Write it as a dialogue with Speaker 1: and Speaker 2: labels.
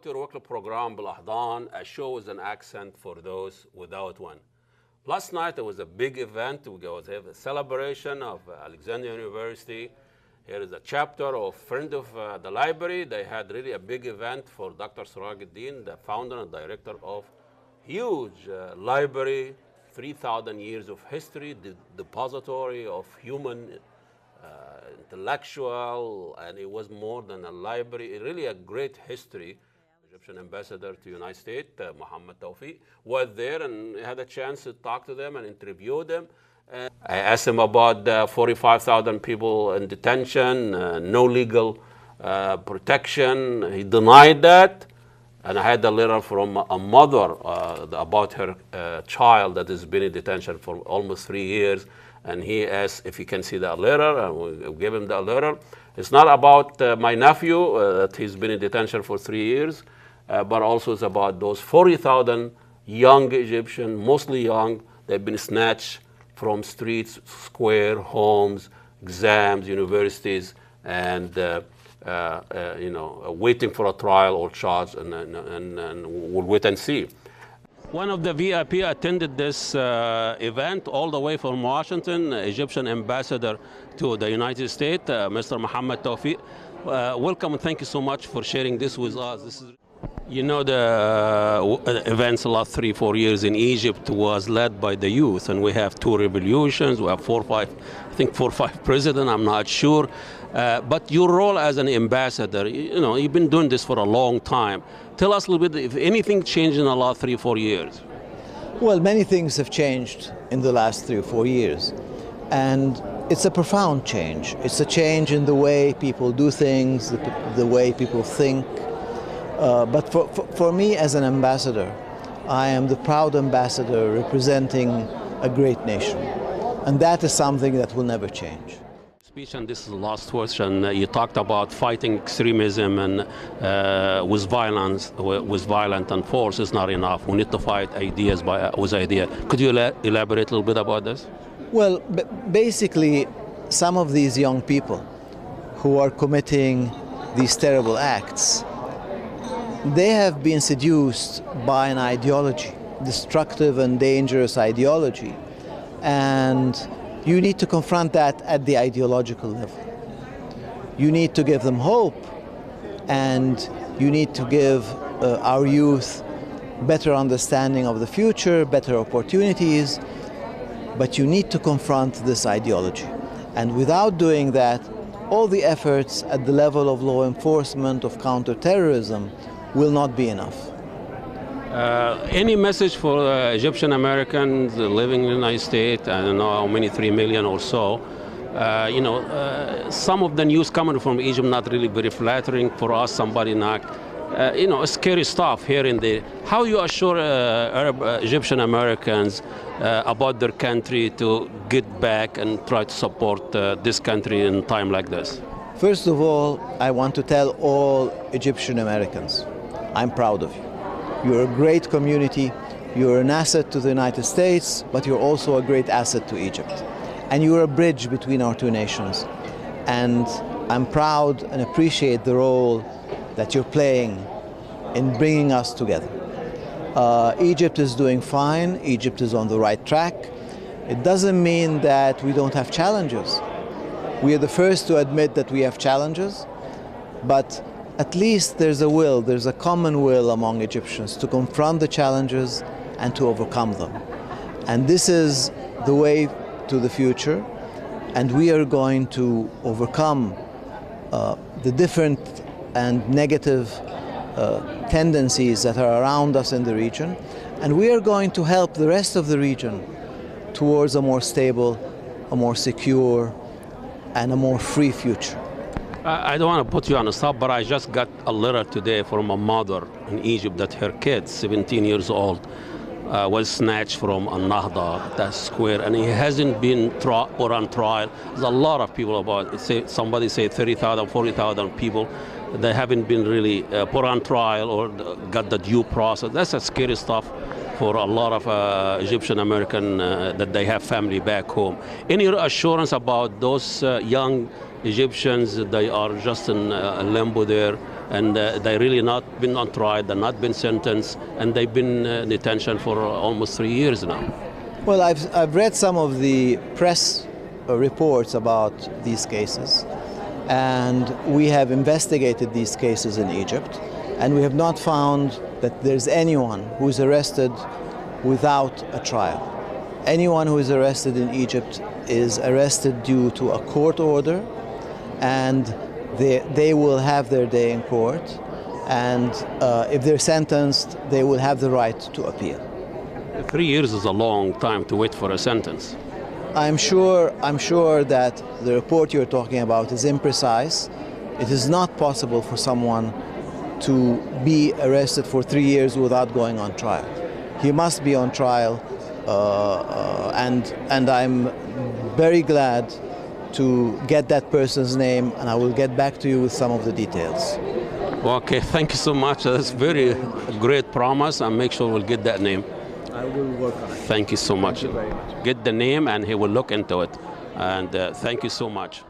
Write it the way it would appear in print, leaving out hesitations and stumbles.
Speaker 1: دكتور وكل program بالأحضان, a show with an accent for those without one. Last night there was a big event. We go have a celebration of Alexandria University. Here is a chapter of Friend of the Library. They had really a big event for Dr. Sirajuddin, the founder and director of huge library, 3,000 years of history, the depository of human intellectual, and it was more than a library, really a great history. Egyptian ambassador to United States, Mohamed Tawfik, was there and had a chance to talk to them and interview them. I asked him about 45,000 people in detention, no legal protection. He denied that. And I had a letter from a mother about her child that has been in detention for almost 3 years. And he asked if he can see that letter, and we gave him that letter. It's not about my nephew, that he's been in detention for 3 years, but also it's about those 40,000 young Egyptians, mostly young. They've been snatched from streets, square, homes, exams, universities, and waiting for a trial or charge, and we'll wait and see. One of the VIP attended this event all the way from Washington, Egyptian ambassador to the United States, Mr. Mohamed Tawfik. Welcome and thank you so much for sharing this with us. The events the last 3-4 years in Egypt was led by the youth, and we have 2 revolutions, we have 4 or 5 presidents, I'm not sure. But your role as an ambassador, you've been doing this for a long time. Tell us a little bit if anything changed in the last 3-4 years.
Speaker 2: Well, many things have changed in the last 3 or 4 years. And it's a profound change. It's a change in the way people do things, the way people think. But for me as an ambassador, I am the proud ambassador representing a great nation. And that is something that will never change.
Speaker 1: Speech, and this is the last question. You talked about fighting extremism and with violence, with violence and force is not enough. We need to fight ideas with ideas. Could you elaborate a little bit about this?
Speaker 2: Well, basically, some of these young people who are committing these terrible acts, they have been seduced by an ideology, destructive and dangerous ideology, and you need to confront that at the ideological level. You need to give them hope, and you need to give our youth better understanding of the future, better opportunities, but you need to confront this ideology. And without doing that, all the efforts at the level of law enforcement, of counterterrorism, will not be enough.
Speaker 1: Any message for Egyptian Americans living in the United States? I don't know how many, 3 million or so. Some of the news coming from Egypt not really very flattering for us. Somebody not, scary stuff here and there. How you assure Egyptian Americans about their country to get back and try to support this country in a time like this?
Speaker 2: First of all, I want to tell all Egyptian Americans, I'm proud of you. You're a great community, you're an asset to the United States, but you're also a great asset to Egypt. And you're a bridge between our 2 nations. And I'm proud and appreciate the role that you're playing in bringing us together. Egypt is doing fine, Egypt is on the right track. It doesn't mean that we don't have challenges. We are the first to admit that we have challenges, but at least there's a common will among Egyptians to confront the challenges and to overcome them. And this is the way to the future, and we are going to overcome the different and negative tendencies that are around us in the region, and we are going to help the rest of the region towards a more stable, a more secure, and a more free future.
Speaker 1: I don't want to put you on the spot, but I just got a letter today from a mother in Egypt that her kid, 17 years old, was snatched from a Nahda, that square, and he hasn't been put on trial. There's a lot of people about it. Somebody say 30,000, 40,000 people. They haven't been really put on trial or got the due process. That's a scary stuff for a lot of Egyptian American that they have family back home. Any assurance about those young Egyptians, they are just in limbo there, and they really not been on trial, they're not been sentenced, and they've been in detention for almost 3 years now.
Speaker 2: Well, I've read some of the press reports about these cases, and we have investigated these cases in Egypt, and we have not found that there's anyone who is arrested without a trial. Anyone who is arrested in Egypt is arrested due to a court order, and they will have their day in court, and if they're sentenced, they will have the right to appeal.
Speaker 1: 3 years is a long time to wait for a sentence.
Speaker 2: I'm sure that the report you're talking about is imprecise. It is not possible for someone to be arrested for 3 years without going on trial. He must be on trial, and I'm very glad to get that person's name, and I will get back to you with some of the details.
Speaker 1: Okay, thank you so much. That's very great promise, and make sure we'll get that name.
Speaker 2: I will work on it.
Speaker 1: Thank you so much.
Speaker 2: Thank you very much.
Speaker 1: Get the name and he will look into it. And thank you so much.